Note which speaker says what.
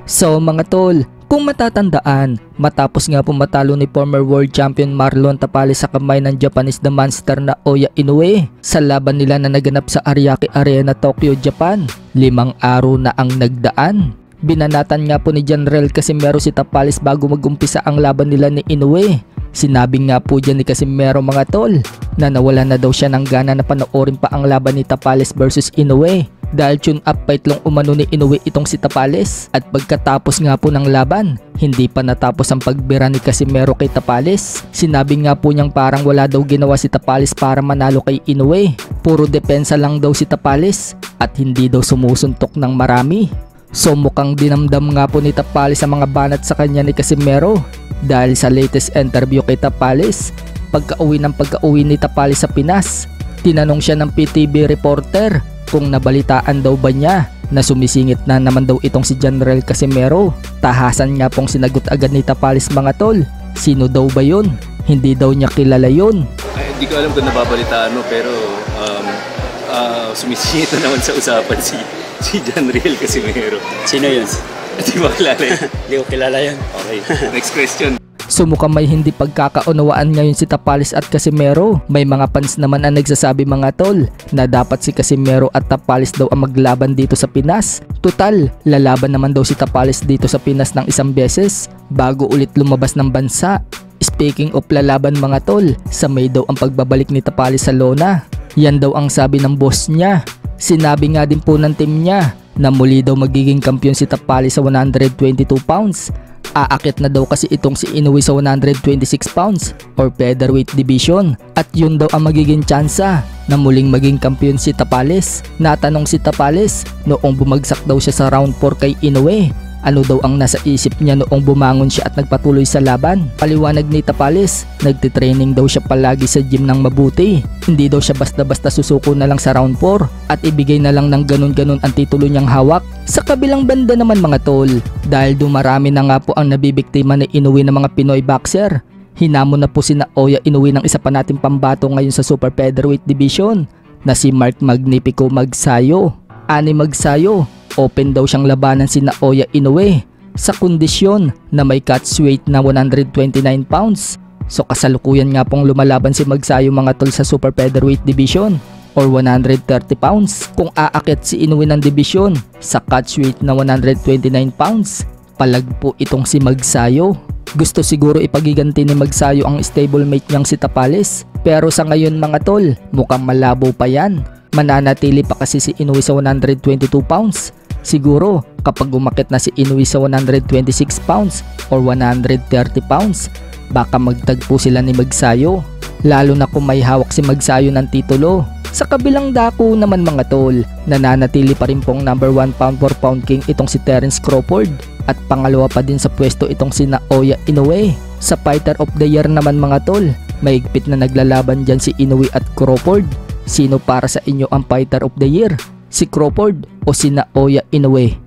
Speaker 1: So mga tol, kung matatandaan, matapos nga po matalo ni former world champion Marlon Tapales sa kamay ng Japanese The Monster na Oya Inoue sa laban nila na naganap sa Ariake Arena, Tokyo, Japan, 5 araw na ang nagdaan. Binanatan nga po ni General Casimero si Tapales bago mag-umpisa ang laban nila ni Inoue. Sinabi nga po dyan ni Casimero mga tol na nawala na daw siya ng gana na panoorin pa ang laban ni Tapales versus Inoue dahil tune up fight lang umano ni Inoue itong si Tapales. At pagkatapos nga po ng laban, hindi pa natapos ang pagbira ni Casimero kay Tapales. Sinabi nga po niyang parang wala daw ginawa si Tapales para manalo kay Inoue. Puro depensa lang daw si Tapales at hindi daw sumusuntok ng marami. So mukhang dinamdam nga po ni Tapales ang mga banat sa kanya ni Casimero dahil sa latest interview kay Tapales. Pagka-uwi ni Tapales sa Pinas, tinanong siya ng PTV reporter kung nabalitaan daw ba niya na sumisingit na naman daw itong si General Casimero. Tahasan nga pong sinagot agad ni Tapales mga tol. Sino daw ba yun? Hindi daw niya kilala yun.
Speaker 2: Ay, hindi ko alam kung nababalitaan mo pero sumisingit na naman sa usapan si General Casimero.
Speaker 3: Sino yun?
Speaker 2: Hindi mo kilala yun?
Speaker 3: Hindi ko kilala yun.
Speaker 2: Okay, next question.
Speaker 1: So mukhang may hindi pagkakaunawaan ngayon si Tapales at Casimero. May mga fans naman ang nagsasabi mga tol na dapat si Casimero at Tapales daw ang maglaban dito sa Pinas. Total, lalaban naman daw si Tapales dito sa Pinas ng isang beses bago ulit lumabas ng bansa. Speaking of lalaban mga tol, sa May daw ang pagbabalik ni Tapales sa lona. Yan daw ang sabi ng boss niya. Sinabi nga din po ng team niya na muli daw magiging kampiyon si Tapales sa 122 pounds. Aakit na daw kasi itong si Inoue sa 126 pounds or featherweight division at yun daw ang magiging tsansa na muling maging kampiyon si Tapales. Natanong si Tapales noong bumagsak daw siya sa round 4 kay Inoue, ano daw ang nasa isip niya noong bumangon siya at nagpatuloy sa laban. Paliwanag ni Tapales, nagtitraining daw siya palagi sa gym ng mabuti. Hindi daw siya basta-basta susuko na lang sa round 4 at ibigay na lang ng ganun-ganun ang titulo niyang hawak. Sa kabilang banda naman mga tol, dahil dumarami na nga po ang nabibiktima ni Inoue ng mga Pinoy boxer, hinamon na po si Oya Inoue ng isa pa nating pambato ngayon sa super featherweight division na si Mark Magnifico Magsayo. Ani Magsayo, open daw siyang labanan si Oya Inoue sa kondisyon na may catchweight na 129 pounds. So kasalukuyan nga pong lumalaban si Magsayo mga tol sa super featherweight division or 130 pounds. Kung aakit si Inoue ng division sa catchweight na 129 pounds, palagpo itong si Magsayo. Gusto siguro ipagiganti ni Magsayo ang stablemate niyang si Tapales, pero sa ngayon mga tol, mukhang malabo pa yan. Mananatili pa kasi si Inoue sa 122 pounds. Siguro kapag umakit na si Inoue sa 126 pounds or 130 pounds, baka magtagpo sila ni Magsayo, lalo na kung may hawak si Magsayo ng titulo. Sa kabilang dako naman mga tol, nananatili pa rin pong number 1 pound for pound king itong si Terence Crawford at pangalawa pa din sa pwesto itong si Oya Inoue. Sa Fighter of the Year naman mga tol, mahigpit na naglalaban dyan si Inoue at Crawford. Sino para sa inyo ang Fighter of the Year? Si Crawford o si Oya Inoue?